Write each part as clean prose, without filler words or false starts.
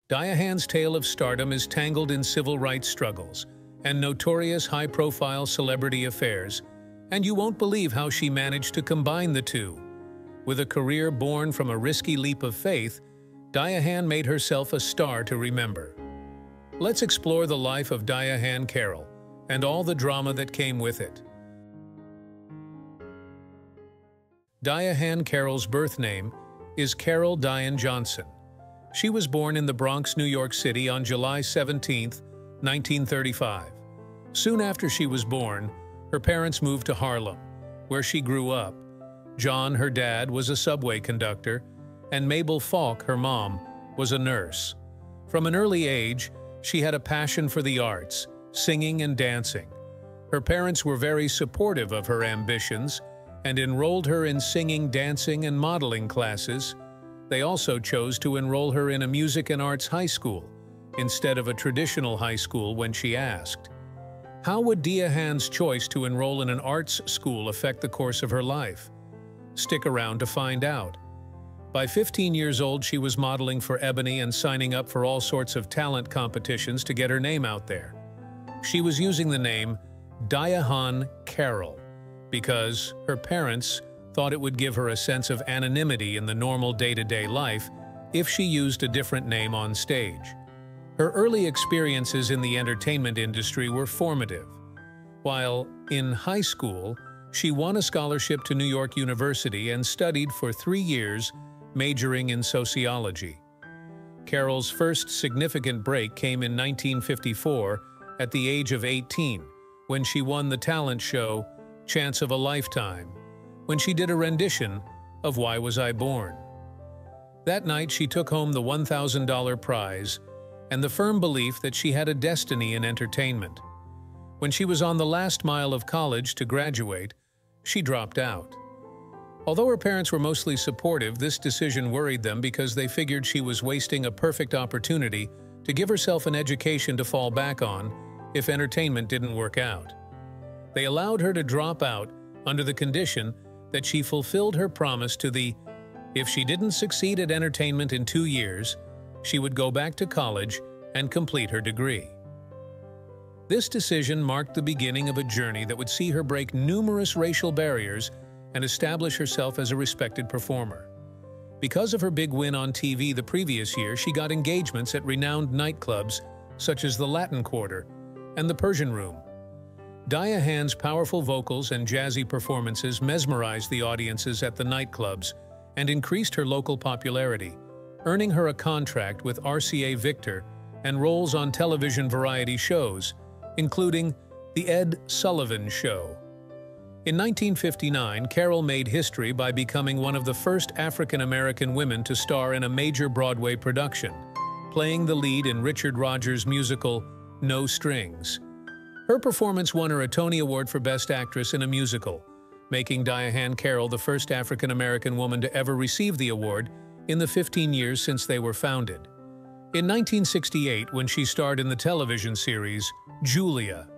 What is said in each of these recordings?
Diahann's tale of stardom is tangled in civil rights struggles and notorious high-profile celebrity affairs, and you won't believe how she managed to combine the two. With a career born from a risky leap of faith, Diahann made herself a star to remember. Let's explore the life of Diahann Carroll and all the drama that came with it. Diahann Carroll's birth name is Carol Diane Johnson. She was born in the Bronx, New York City on July 17, 1935. Soon after she was born, her parents moved to Harlem, where she grew up. John, her dad, was a subway conductor, and Mabel Falk, her mom, was a nurse. From an early age, she had a passion for the arts, singing and dancing. Her parents were very supportive of her ambitions and enrolled her in singing, dancing, and modeling classes. They also chose to enroll her in a music and arts high school instead of a traditional high school when she asked. How would Diahann's choice to enroll in an arts school affect the course of her life? Stick around to find out. By 15 years old, she was modeling for Ebony and signing up for all sorts of talent competitions to get her name out there. She was using the name Diahann Carroll because her parents thought it would give her a sense of anonymity in the normal day-to-day life if she used a different name on stage. Her early experiences in the entertainment industry were formative. While in high school, she won a scholarship to New York University and studied for 3 years, majoring in sociology. Carroll's first significant break came in 1954 at the age of 18, when she won the talent show Chance of a Lifetime, when she did a rendition of Why Was I Born? That night, she took home the $1,000 prize and the firm belief that she had a destiny in entertainment. When she was on the last mile of college to graduate, she dropped out. Although her parents were mostly supportive, this decision worried them because they figured she was wasting a perfect opportunity to give herself an education to fall back on if entertainment didn't work out. They allowed her to drop out under the condition that she fulfilled her promise if she didn't succeed at entertainment in 2 years, she would go back to college and complete her degree. This decision marked the beginning of a journey that would see her break numerous racial barriers and establish herself as a respected performer. Because of her big win on TV the previous year, she got engagements at renowned nightclubs such as the Latin Quarter and the Persian Room. Diahann's powerful vocals and jazzy performances mesmerized the audiences at the nightclubs and increased her local popularity, earning her a contract with RCA Victor and roles on television variety shows, including The Ed Sullivan Show. In 1959, Carroll made history by becoming one of the first African-American women to star in a major Broadway production, playing the lead in Richard Rodgers' musical No Strings. Her performance won her a Tony Award for Best Actress in a Musical, making Diahann Carroll the first African-American woman to ever receive the award in the 15 years since they were founded. In 1968, when she starred in the television series Julia.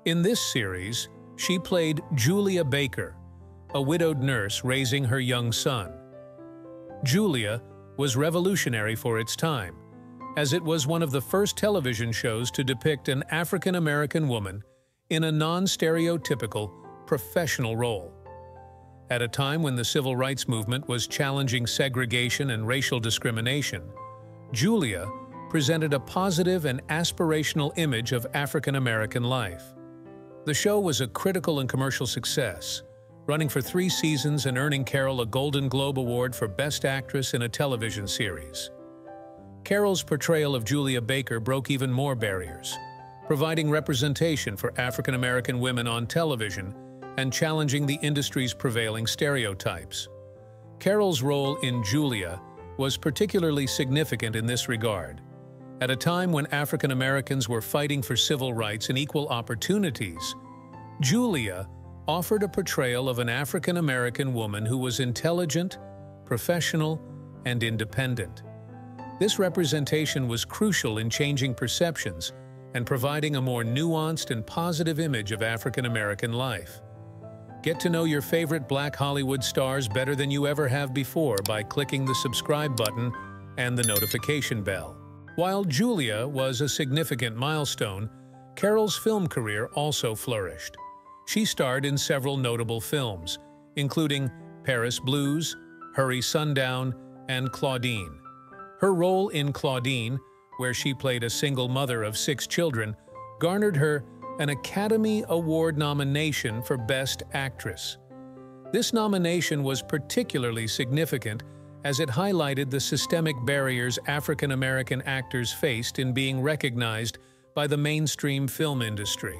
In this series, she played Julia Baker, a widowed nurse raising her young son. Julia was revolutionary for its time, as it was one of the first television shows to depict an African-American woman in a non-stereotypical professional role. At a time when the civil rights movement was challenging segregation and racial discrimination, Julia presented a positive and aspirational image of African-American life. The show was a critical and commercial success, running for 3 seasons and earning Carroll a Golden Globe Award for Best Actress in a Television Series. Carroll's portrayal of Julia Baker broke even more barriers, providing representation for African-American women on television and challenging the industry's prevailing stereotypes. Carroll's role in Julia was particularly significant in this regard. At a time when African Americans were fighting for civil rights and equal opportunities, Julia offered a portrayal of an African American woman who was intelligent, professional, and independent. This representation was crucial in changing perceptions and providing a more nuanced and positive image of African American life. Get to know your favorite Black Hollywood stars better than you ever have before by clicking the subscribe button and the notification bell. While Julia was a significant milestone, Carroll's film career also flourished. She starred in several notable films, including Paris Blues, Hurry Sundown, and Claudine. Her role in Claudine, where she played a single mother of 6 children, garnered her an Academy Award nomination for Best Actress. This nomination was particularly significant as it highlighted the systemic barriers African American actors faced in being recognized by the mainstream film industry.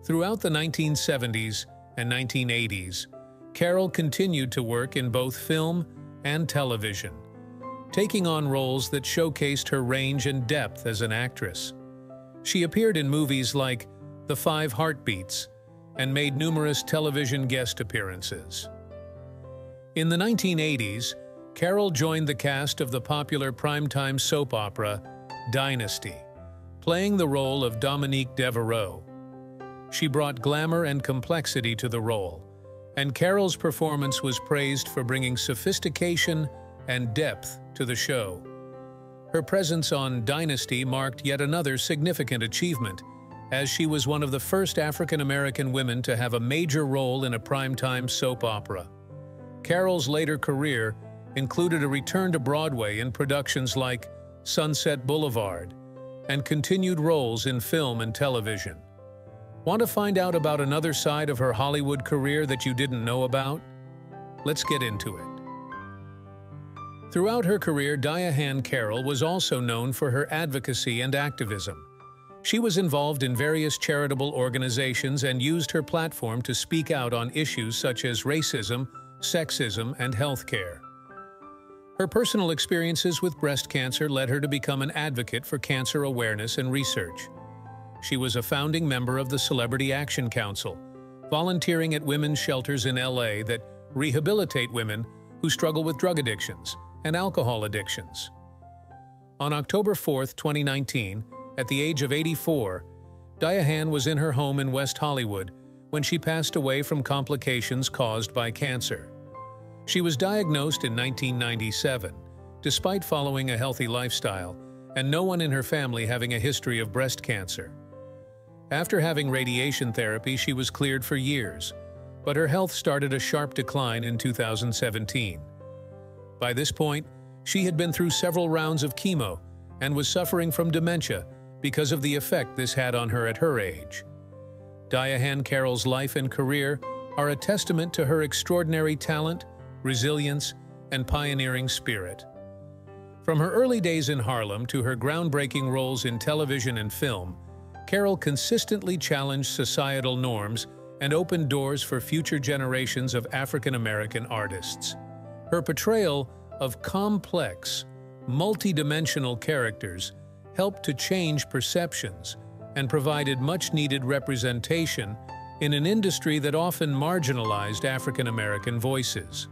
Throughout the 1970s and 1980s, Carroll continued to work in both film and television, taking on roles that showcased her range and depth as an actress. She appeared in movies like The 5 Heartbeats and made numerous television guest appearances. In the 1980s, Carroll joined the cast of the popular primetime soap opera Dynasty, playing the role of Dominique Devereaux. She brought glamour and complexity to the role, and Carroll's performance was praised for bringing sophistication and depth to the show. Her presence on Dynasty marked yet another significant achievement, as she was one of the first African American women to have a major role in a primetime soap opera. Carroll's later career included a return to Broadway in productions like Sunset Boulevard and continued roles in film and television. Want to find out about another side of her Hollywood career that you didn't know about? Let's get into it. Throughout her career, Diahann Carroll was also known for her advocacy and activism. She was involved in various charitable organizations and used her platform to speak out on issues such as racism, sexism, and healthcare. Her personal experiences with breast cancer led her to become an advocate for cancer awareness and research. She was a founding member of the Celebrity Action Council, volunteering at women's shelters in LA that rehabilitate women who struggle with drug addictions and alcohol addictions. On October 4, 2019, at the age of 84, Diahann was in her home in West Hollywood when she passed away from complications caused by cancer. She was diagnosed in 1997, despite following a healthy lifestyle, and no one in her family having a history of breast cancer. After having radiation therapy, she was cleared for years, but her health started a sharp decline in 2017. By this point, she had been through several rounds of chemo and was suffering from dementia because of the effect this had on her at her age. Diahann Carroll's life and career are a testament to her extraordinary talent, resilience, and pioneering spirit. From her early days in Harlem to her groundbreaking roles in television and film, Carroll consistently challenged societal norms and opened doors for future generations of African American artists. Her portrayal of complex, multidimensional characters helped to change perceptions and provided much-needed representation in an industry that often marginalized African American voices.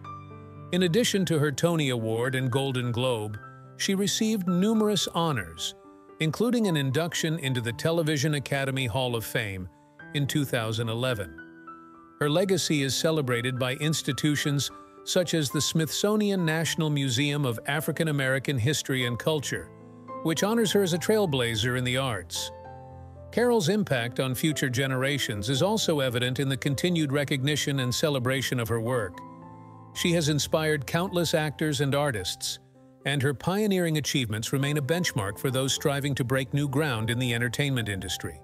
In addition to her Tony Award and Golden Globe, she received numerous honors, including an induction into the Television Academy Hall of Fame in 2011. Her legacy is celebrated by institutions such as the Smithsonian National Museum of African American History and Culture, which honors her as a trailblazer in the arts. Carroll's impact on future generations is also evident in the continued recognition and celebration of her work. She has inspired countless actors and artists, and her pioneering achievements remain a benchmark for those striving to break new ground in the entertainment industry.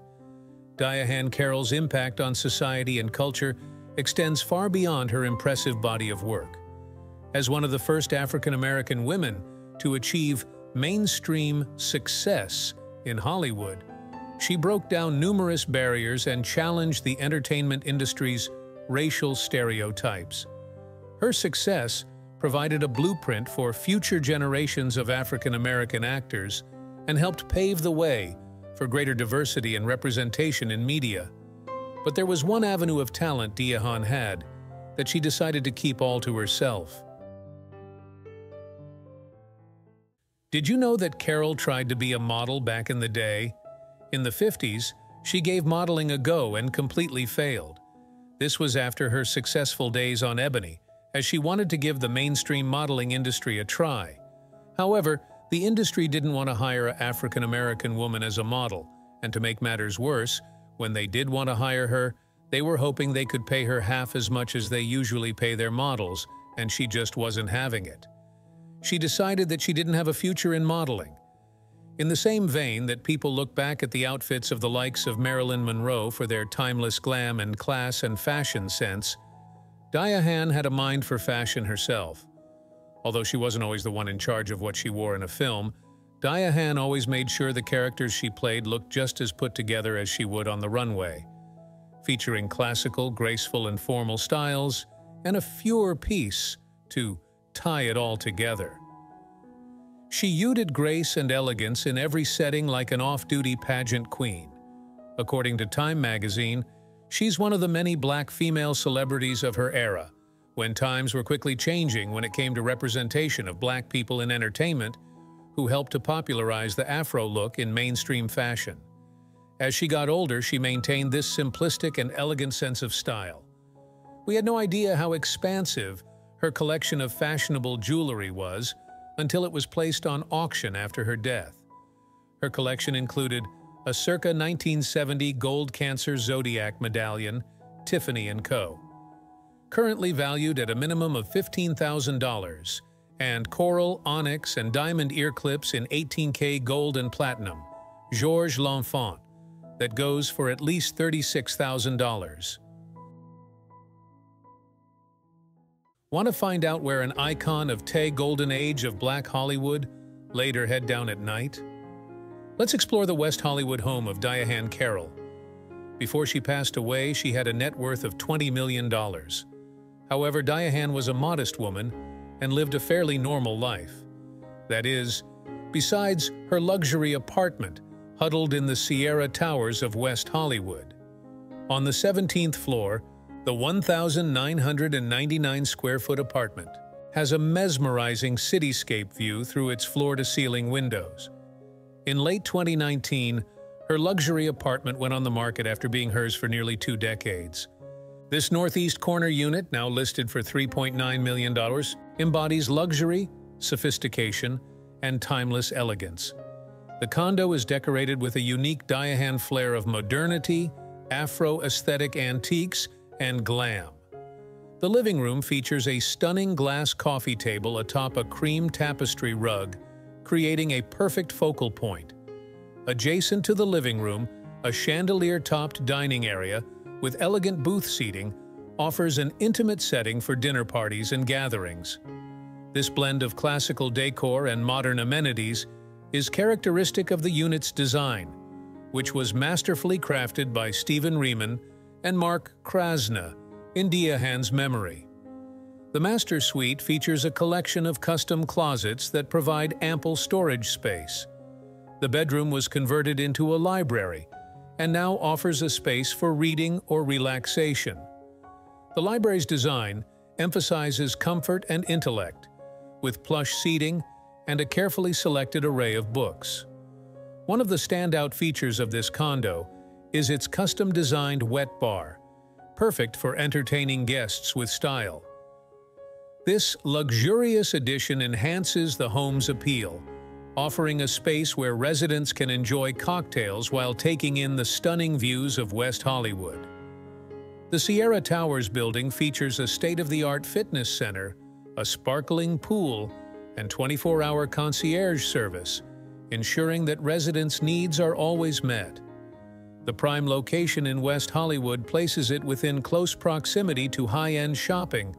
Diahann Carroll's impact on society and culture extends far beyond her impressive body of work. As one of the first African American women to achieve mainstream success in Hollywood, she broke down numerous barriers and challenged the entertainment industry's racial stereotypes. Her success provided a blueprint for future generations of African American actors and helped pave the way for greater diversity and representation in media. But there was one avenue of talent Diahann had that she decided to keep all to herself. Did you know that Carroll tried to be a model back in the day? In the 50s, she gave modeling a go and completely failed. This was after her successful days on Ebony, as she wanted to give the mainstream modeling industry a try. However, The industry didn't want to hire an African-American woman as a model, and to make matters worse, when they did want to hire her, they were hoping they could pay her half as much as they usually pay their models, and she just wasn't having it. She decided that she didn't have a future in modeling. In the same vein that people look back at the outfits of the likes of Marilyn Monroe for their timeless glam and class and fashion sense, Diahann had a mind for fashion herself. Although she wasn't always the one in charge of what she wore in a film, Diahann always made sure the characters she played looked just as put together as she would on the runway, featuring classical, graceful, and formal styles, and a fewer piece to tie it all together. She yielded grace and elegance in every setting like an off-duty pageant queen. According to Time magazine, she's one of the many black female celebrities of her era, when times were quickly changing when it came to representation of black people in entertainment, who helped to popularize the Afro look in mainstream fashion. As she got older, she maintained this simplistic and elegant sense of style. We had no idea how expansive her collection of fashionable jewelry was until it was placed on auction after her death. Her collection included a circa 1970 gold Cancer Zodiac medallion, Tiffany & Co., currently valued at a minimum of $15,000, and coral, onyx, and diamond ear clips in 18K gold and platinum, Georges L'Enfant, that goes for at least $36,000. Want to find out where an icon of the golden age of Black Hollywood laid her head down at night? Let's explore the West Hollywood home of Diahann Carroll. Before she passed away, she had a net worth of $20 million. However, Diahann was a modest woman and lived a fairly normal life. That is, besides her luxury apartment huddled in the Sierra Towers of West Hollywood. On the 17th floor, the 1,999-square-foot apartment has a mesmerizing cityscape view through its floor-to-ceiling windows. In late 2019, her luxury apartment went on the market after being hers for nearly 2 decades. This northeast corner unit, now listed for $3.9 million, embodies luxury, sophistication, and timeless elegance. The condo is decorated with a unique Diahann flair of modernity, Afro-aesthetic antiques, and glam. The living room features a stunning glass coffee table atop a cream tapestry rug, creating a perfect focal point. Adjacent to the living room, a chandelier-topped dining area with elegant booth seating offers an intimate setting for dinner parties and gatherings. This blend of classical decor and modern amenities is characteristic of the unit's design, which was masterfully crafted by Stephen Riemann and Mark Krasna in Diahann's memory. The master suite features a collection of custom closets that provide ample storage space. The bedroom was converted into a library and now offers a space for reading or relaxation. The library's design emphasizes comfort and intellect, with plush seating and a carefully selected array of books. One of the standout features of this condo is its custom-designed wet bar, perfect for entertaining guests with style. This luxurious addition enhances the home's appeal, offering a space where residents can enjoy cocktails while taking in the stunning views of West Hollywood. The Sierra Towers building features a state-of-the-art fitness center, a sparkling pool, and 24-hour concierge service, ensuring that residents' needs are always met. The prime location in West Hollywood places it within close proximity to high-end shopping,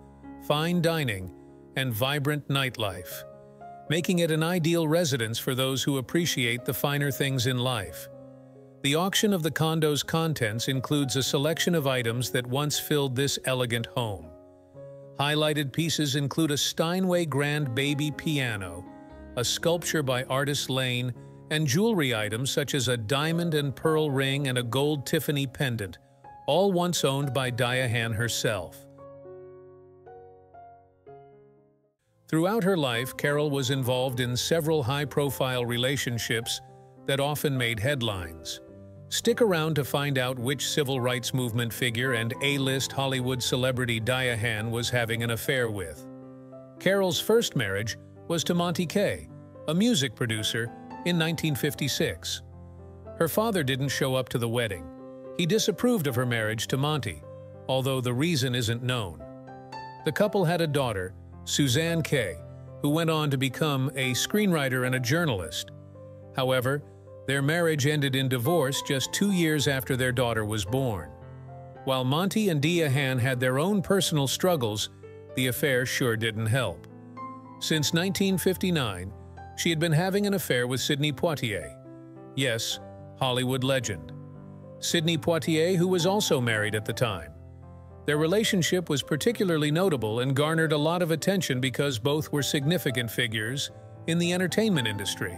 fine dining, and vibrant nightlife, making it an ideal residence for those who appreciate the finer things in life. The auction of the condo's contents includes a selection of items that once filled this elegant home. Highlighted pieces include a Steinway grand baby piano, a sculpture by Artist Lane, and jewelry items such as a diamond and pearl ring and a gold Tiffany pendant, all once owned by Diahann herself. Throughout her life, Carroll was involved in several high-profile relationships that often made headlines. Stick around to find out which civil rights movement figure and A-list Hollywood celebrity Diahann was having an affair with. Carroll's first marriage was to Monty Kaye, a music producer, in 1956. Her father didn't show up to the wedding. He disapproved of her marriage to Monty, although the reason isn't known. The couple had a daughter, Suzanne Kay, who went on to become a screenwriter and a journalist. However, their marriage ended in divorce just 2 years after their daughter was born. While Monty and Diahann had their own personal struggles, the affair sure didn't help. Since 1959, she had been having an affair with Sidney Poitier. Yes, Hollywood legend. Sidney Poitier, who was also married at the time. Their relationship was particularly notable and garnered a lot of attention because both were significant figures in the entertainment industry.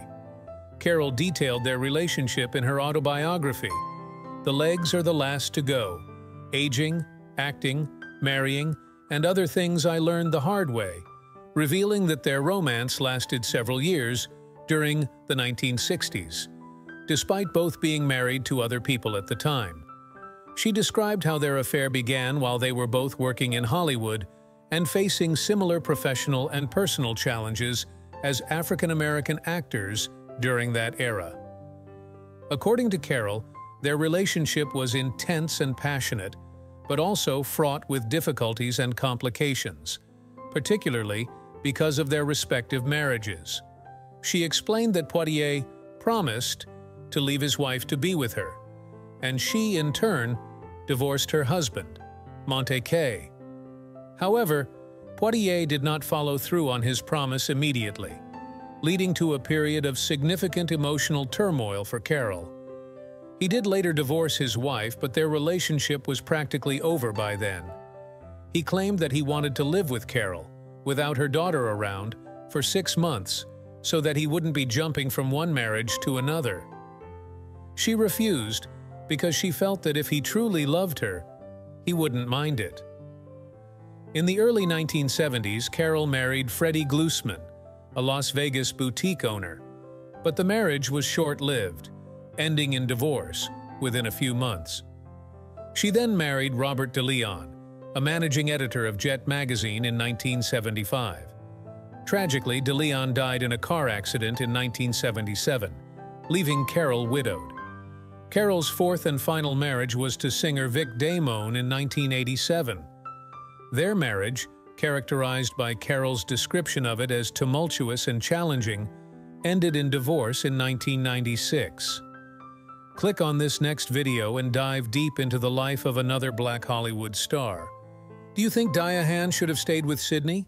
Carroll detailed their relationship in her autobiography, The Legs Are the Last to Go: Aging, Acting, Marrying, and Other Things I Learned the Hard Way, revealing that their romance lasted several years during the 1960s, despite both being married to other people at the time. She described how their affair began while they were both working in Hollywood and facing similar professional and personal challenges as African-American actors during that era. According to Carroll, their relationship was intense and passionate, but also fraught with difficulties and complications, particularly because of their respective marriages. She explained that Poitier promised to leave his wife to be with her, and she, in turn, divorced her husband, Monte Kay. However, Poitier did not follow through on his promise immediately, leading to a period of significant emotional turmoil for Carroll. He did later divorce his wife, but their relationship was practically over by then. He claimed that he wanted to live with Carroll, without her daughter around, for 6 months, so that he wouldn't be jumping from one marriage to another. She refused because she felt that if he truly loved her, he wouldn't mind it. In the early 1970s, Carroll married Freddie Glusman, a Las Vegas boutique owner, but the marriage was short-lived, ending in divorce within a few months. She then married Robert DeLeon, a managing editor of Jet magazine, in 1975. Tragically, DeLeon died in a car accident in 1977, leaving Carroll widowed. Carroll's fourth and final marriage was to singer Vic Damone in 1987. Their marriage, characterized by Carroll's description of it as tumultuous and challenging, ended in divorce in 1996. Click on this next video and dive deep into the life of another Black Hollywood star. Do you think Diahann should have stayed with Sidney?